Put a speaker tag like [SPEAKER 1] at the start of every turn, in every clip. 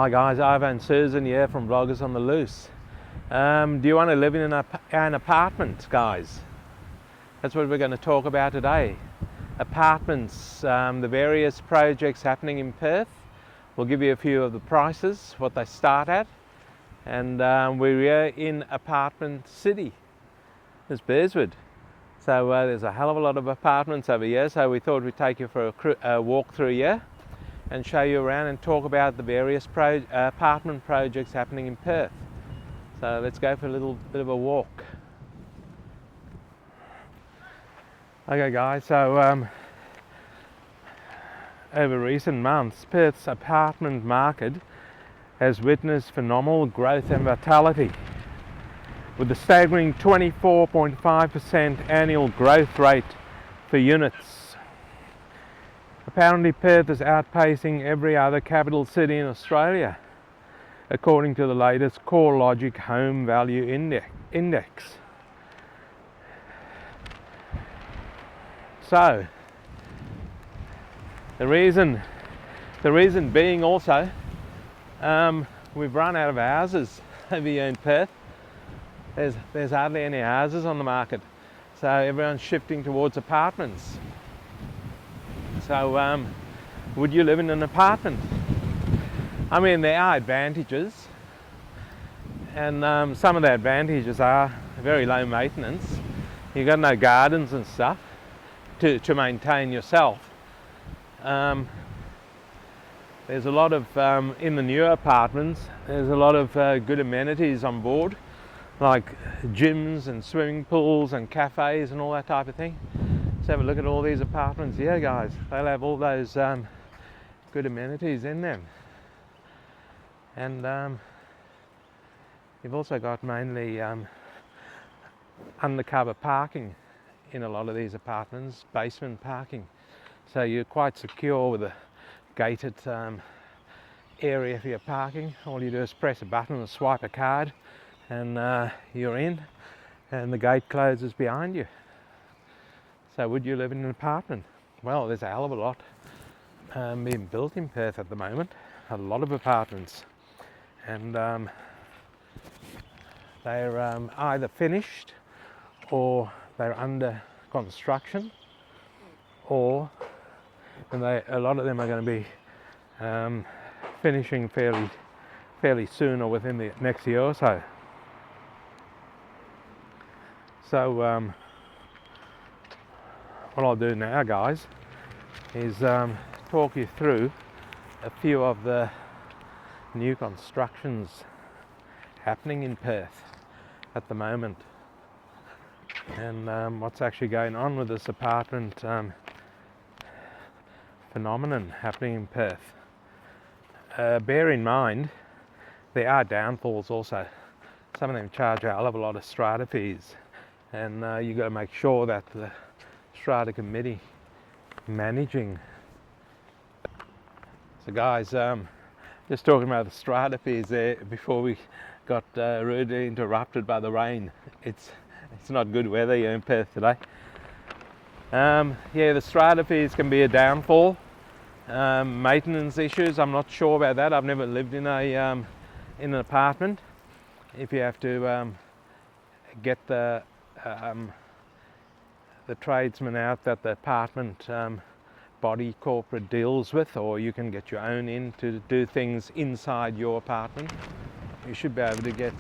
[SPEAKER 1] Hi guys, Ivan and Susan here from Vloggers on the Loose. Do you want to live in an apartment, guys? That's what we're going to talk about today. Apartments, the various projects happening in Perth. We'll give you a few of the prices, what they start at. And we're here in Apartment City. There's Burswood. So there's a hell of a lot of apartments over here, so we thought we'd take you for a walk through here and show you around and talk about the various apartment projects happening in Perth. So let's go for a little bit of a walk. Okay guys, so over recent months, Perth's apartment market has witnessed phenomenal growth and vitality, with a staggering 24.5% annual growth rate for units. Apparently Perth is outpacing every other capital city in Australia, according to the latest CoreLogic Home Value Index. So, the reason being also, we've run out of houses over here in Perth. There's hardly any houses on the market, so everyone's shifting towards apartments. So would you live in an apartment? I mean, there are advantages, and some of the advantages are very low maintenance. You've got no gardens and stuff to maintain yourself. There's a lot of, in the newer apartments, there's a lot of good amenities on board, like gyms and swimming pools and cafes and all that type of thing. Let's have a look at all these apartments here, guys. They'll have all those good amenities in them. And you've also got mainly undercover parking in a lot of these apartments, basement parking. So you're quite secure with a gated area for your parking. All you do is press a button and swipe a card, and you're in, and the gate closes behind you. So would you live in an apartment? Well, there's a hell of a lot being built in Perth at the moment. A lot of apartments, and they're either finished or they're under construction, or a lot of them are going to be finishing fairly soon, or within the next year or so. So what I'll do now, guys, is talk you through a few of the new constructions happening in Perth at the moment, and what's actually going on with this apartment phenomenon happening in Perth. Bear in mind, there are downfalls also. Some of them charge a hell of a lot of strata fees, and you've got to make sure that the strata committee managing. So guys, just talking about the strata fees there before we got rudely interrupted by the rain. It's not good weather here in Perth today. Yeah, the strata fees can be a downfall. Maintenance issues, I'm not sure about that. I've never lived in an apartment. If you have to get the tradesman out that the apartment body corporate deals with, or you can get your own in to do things inside your apartment. You should be able to get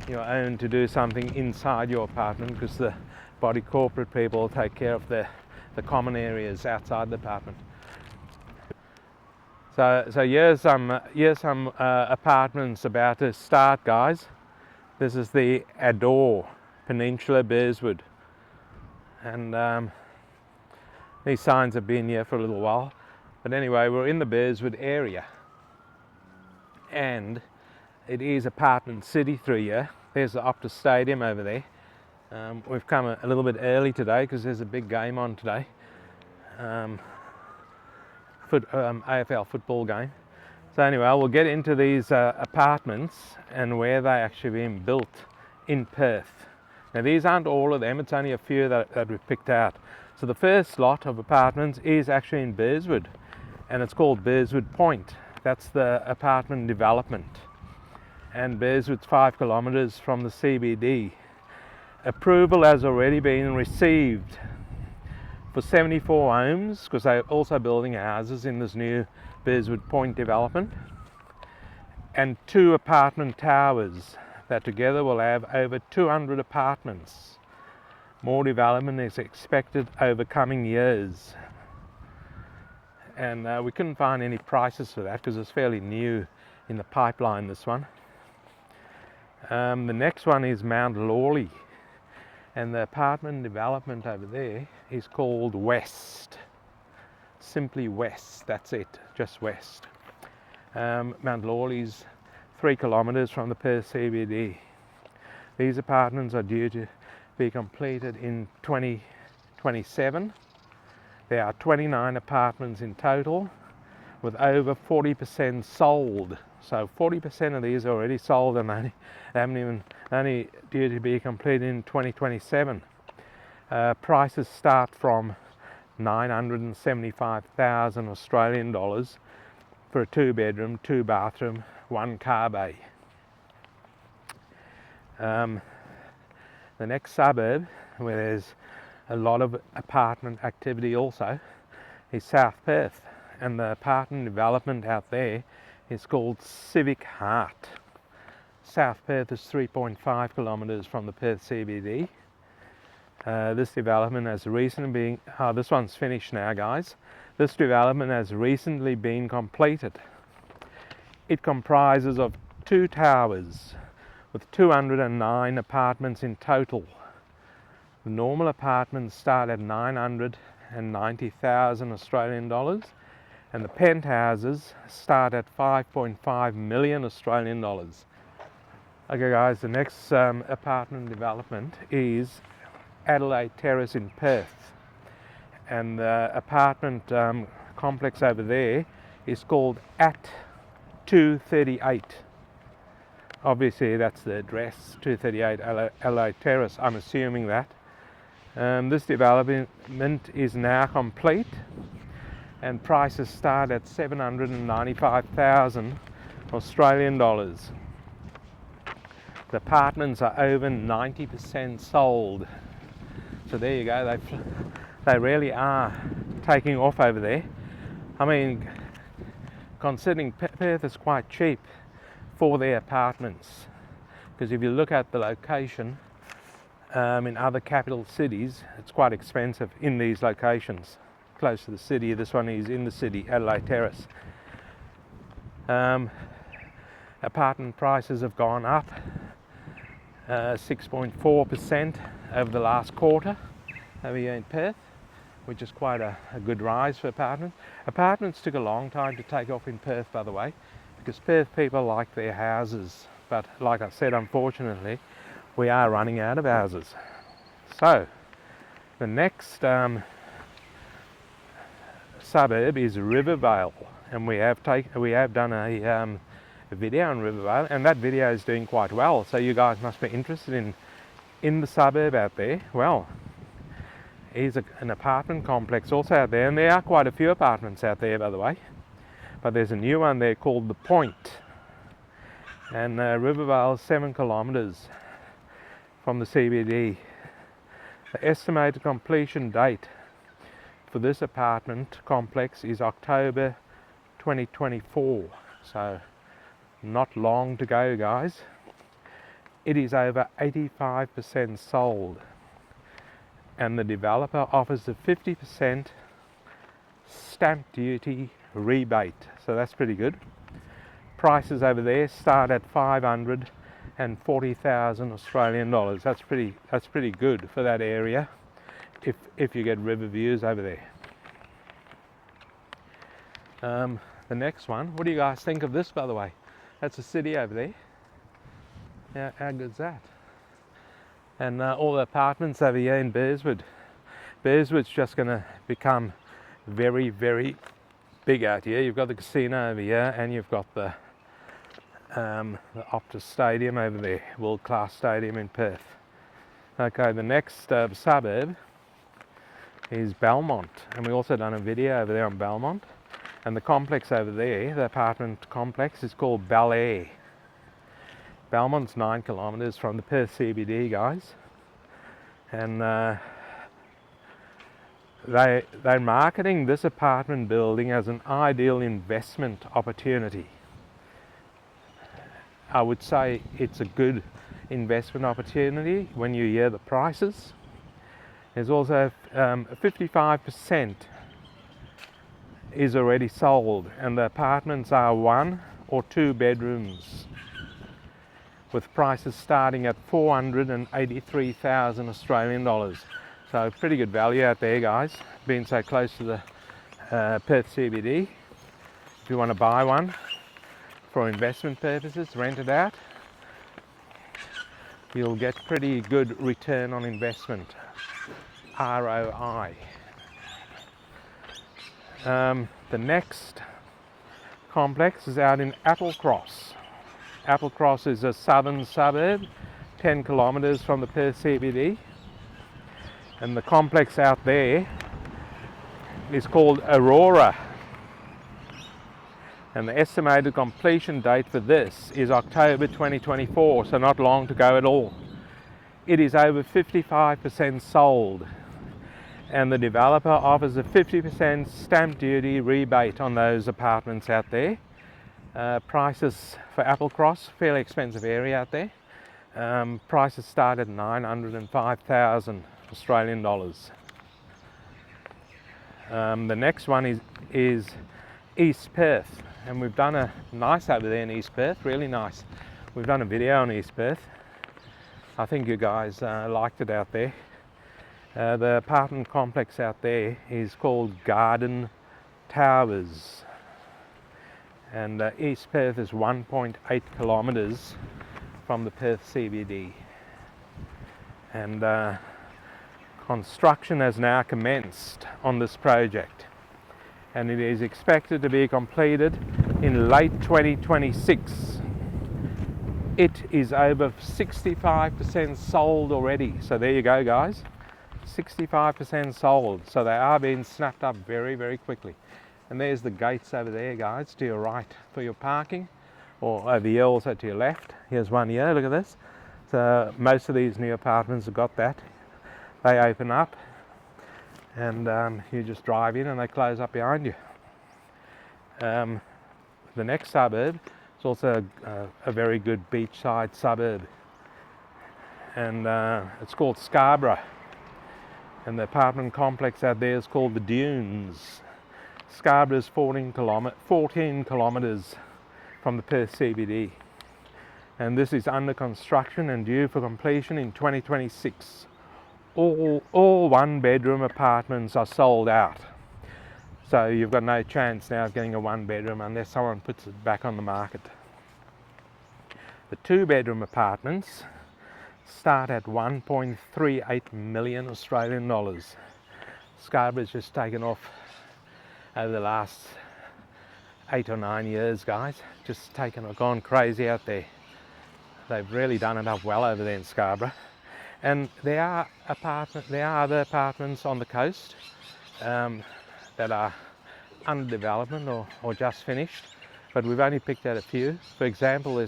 [SPEAKER 1] your own to do something inside your apartment, because the body corporate people take care of the common areas outside the apartment. So here's some apartments about to start, guys. This is the Adore Peninsula Burswood, and these signs have been here for a little while. But anyway, we're in the Burswood area, and it is Apartment City through here. There's the Optus Stadium over there. We've come a little bit early today because there's a big game on today. AFL football game. So anyway, we'll get into these apartments and where they're actually being built in Perth. Now these aren't all of them, it's only a few that we've picked out. So the first lot of apartments is actually in Burswood, and it's called Burswood Point that's the apartment development. And Burswood's 5 kilometres from the CBD. Approval has already been received for 74 homes, because they're also building houses in this new Burswood Point development, and 2 apartment towers that together will have over 200 apartments. More development is expected over coming years. And we couldn't find any prices for that because it's fairly new in the pipeline, this one. The next one is Mount Lawley, and the apartment development over there is called West. Simply West, that's it, just West. Mount Lawley's 3 kilometres from the Perth CBD. These apartments are due to be completed in 2027. There are 29 apartments in total, with over 40% sold. So 40% of these are already sold, and only due to be completed in 2027. Prices start from 975,000 Australian dollars for a 2-bedroom, 2-bathroom, 1-car bay. The next suburb, where there's a lot of apartment activity also, is South Perth, and the apartment development out there is called Civic Heart. South Perth is 3.5 kilometres from the Perth CBD. This development has recently been, this one's finished now, guys. This development has recently been completed. It comprises of 2 towers with 209 apartments in total. The normal apartments start at 990,000 Australian dollars, and the penthouses start at 5.5 million Australian dollars. Okay guys, the next apartment development is Adelaide Terrace in Perth, and the apartment complex over there is called At 238. Obviously that's the address, 238 Adelaide Terrace, I'm assuming that. This development is now complete, and prices start at 795,000 Australian dollars. The apartments are over 90% sold. So there you go, they really are taking off over there. I mean, considering Perth is quite cheap for their apartments, because if you look at the location in other capital cities, it's quite expensive in these locations close to the city. This one is in the city, Adelaide Terrace. Apartment prices have gone up 6.4% over the last quarter over here in Perth, which is quite a good rise for apartments. Apartments took a long time to take off in Perth, by the way, because Perth people like their houses, but like I said, unfortunately we are running out of houses. So the next suburb is Rivervale, and we have done a video on Rivervale, and that video is doing quite well, so you guys must be interested in the suburb out there. Well, here's an apartment complex also out there, and there are quite a few apartments out there, by the way, but there's a new one there called The Point, and Rivervale is 7 kilometres from the CBD. The estimated completion date for this apartment complex is October 2024, so not long to go, guys. It is over 85% sold, and the developer offers a 50% stamp duty rebate, so that's pretty good. Prices over there start at 540,000 Australian dollars. That's pretty good for that area if you get river views over there. The next one, what do you guys think of this, by the way? That's a city over there. How good's that? And all the apartments over here in Burswood. Burswood's just going to become very, very big out here. You've got the casino over here, and you've got the Optus Stadium over there, world-class stadium in Perth. Okay, the next suburb is Belmont, and we also done a video over there on Belmont. And the complex over there, the apartment complex, is called Bel Air. Belmont's 9 kilometres from the Perth CBD, guys. And they're marketing this apartment building as an ideal investment opportunity. I would say it's a good investment opportunity when you hear the prices. There's also 55% is already sold, and the apartments are 1 or 2 bedrooms, with prices starting at 483,000 Australian dollars. So pretty good value out there, guys, being so close to the Perth CBD. If you want to buy one for investment purposes, rent it out, you'll get pretty good return on investment, ROI. The next complex is out in Applecross. Applecross is a southern suburb, 10 kilometres from the Perth CBD. And the complex out there is called Aurora. And the estimated completion date for this is October 2024, so not long to go at all. It is over 55% sold, and the developer offers a 50% stamp duty rebate on those apartments out there. Prices for Applecross, fairly expensive area out there. Prices start at 905,000 Australian dollars. The next one is East Perth, and we've done a nice over there in East Perth, really nice. We've done a video on East Perth. I think you guys liked it out there. The apartment complex out there is called Garden Towers, and East Perth is 1.8 kilometres from the Perth CBD, and construction has now commenced on this project, and it is expected to be completed in late 2026. It is over 65% sold already, so there you go, guys. 65% sold, so they are being snapped up very, very quickly. And there's the gates over there, guys, to your right for your parking, or over here also to your left. Here's one here, look at this. So most of these new apartments have got that. They open up, and you just drive in and they close up behind you. The next suburb is also a very good beachside suburb, and it's called Scarborough. And the apartment complex out there is called the Dunes. Scarborough is 14 kilometres from the Perth CBD. And this is under construction and due for completion in 2026. All 1-bedroom apartments are sold out. So you've got no chance now of getting a 1-bedroom unless someone puts it back on the market. The 2-bedroom apartments start at 1.38 million Australian dollars. Scarborough's just taken off over the last 8 or 9 years, guys. Just gone crazy out there. They've really done it up well over there in Scarborough. And there are other apartments on the coast that are under development or just finished, but we've only picked out a few. For example,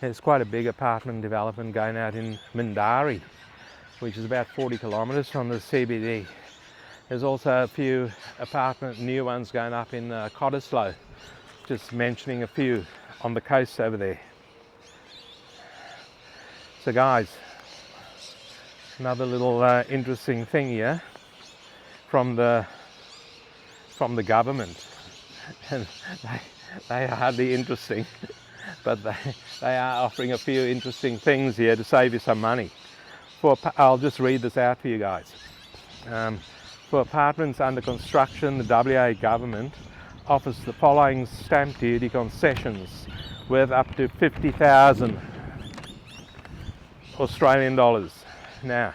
[SPEAKER 1] there's quite a big apartment development going out in Mindarie, which is about 40 kilometres from the CBD. There's also a few new ones going up in Cottesloe, just mentioning a few on the coast over there. So guys, another little interesting thing here from the government, and they are hardly interesting, but they are offering a few interesting things here to save you some money. I'll just read this out for you guys. For apartments under construction, the WA government offers the following stamp duty concessions worth up to 50,000 Australian dollars. Now,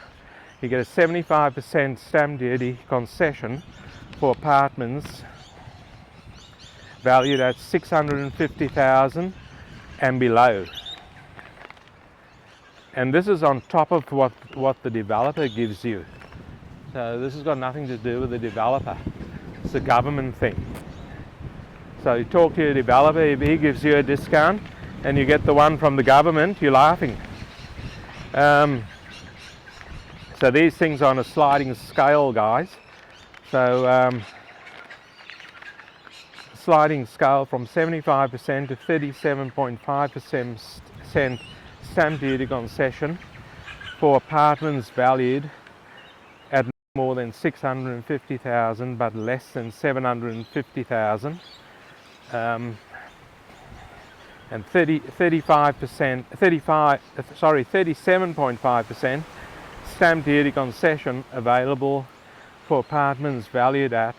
[SPEAKER 1] you get a 75% stamp duty concession for apartments valued at 650,000 and below. And this is on top of what the developer gives you. So this has got nothing to do with the developer. It's a government thing. So you talk to your developer, if he gives you a discount and you get the one from the government, you're laughing. So these things are on a sliding scale, guys. So sliding scale from 75% to 37.5% stamp duty concession for apartments valued at more than 650,000 but less than 750,000, and 37.5% stamp duty concession available for apartments valued at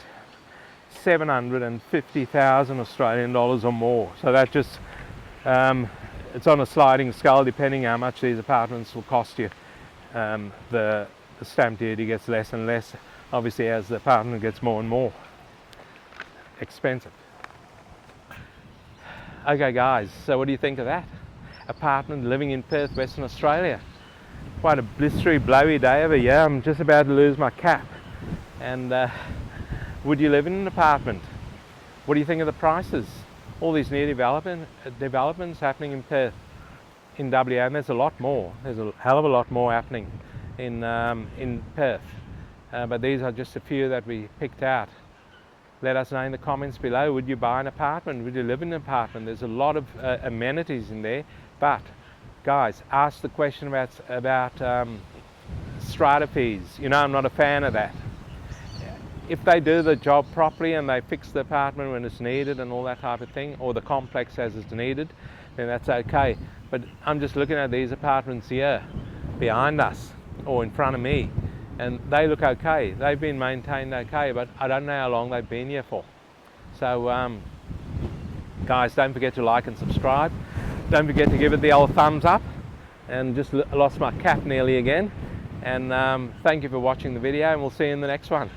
[SPEAKER 1] 750,000 Australian dollars or more. So that just it's on a sliding scale depending how much these apartments will cost you. The stamp duty gets less and less, obviously, as the apartment gets more and more expensive. Okay guys, so what do you think of that? Apartment living in Perth, Western Australia. Quite a blistery, blowy day over here. I'm just about to lose my cap. And would you live in an apartment? What do you think of the prices? All these new developments happening in Perth, in WA, and there's a lot more. There's a hell of a lot more happening in Perth. But these are just a few that we picked out. Let us know in the comments below, would you buy an apartment? Would you live in an apartment? There's a lot of amenities in there, but guys, ask the question about strata fees. You know, I'm not a fan of that. If they do the job properly and they fix the apartment when it's needed and all that type of thing, or the complex as it's needed, then that's okay. But I'm just looking at these apartments here behind us or in front of me, and they look okay. They've been maintained okay, but I don't know how long they've been here for. So guys, don't forget to like and subscribe. Don't forget to give it the old thumbs up. And just lost my cap nearly again. And thank you for watching the video, and we'll see you in the next one.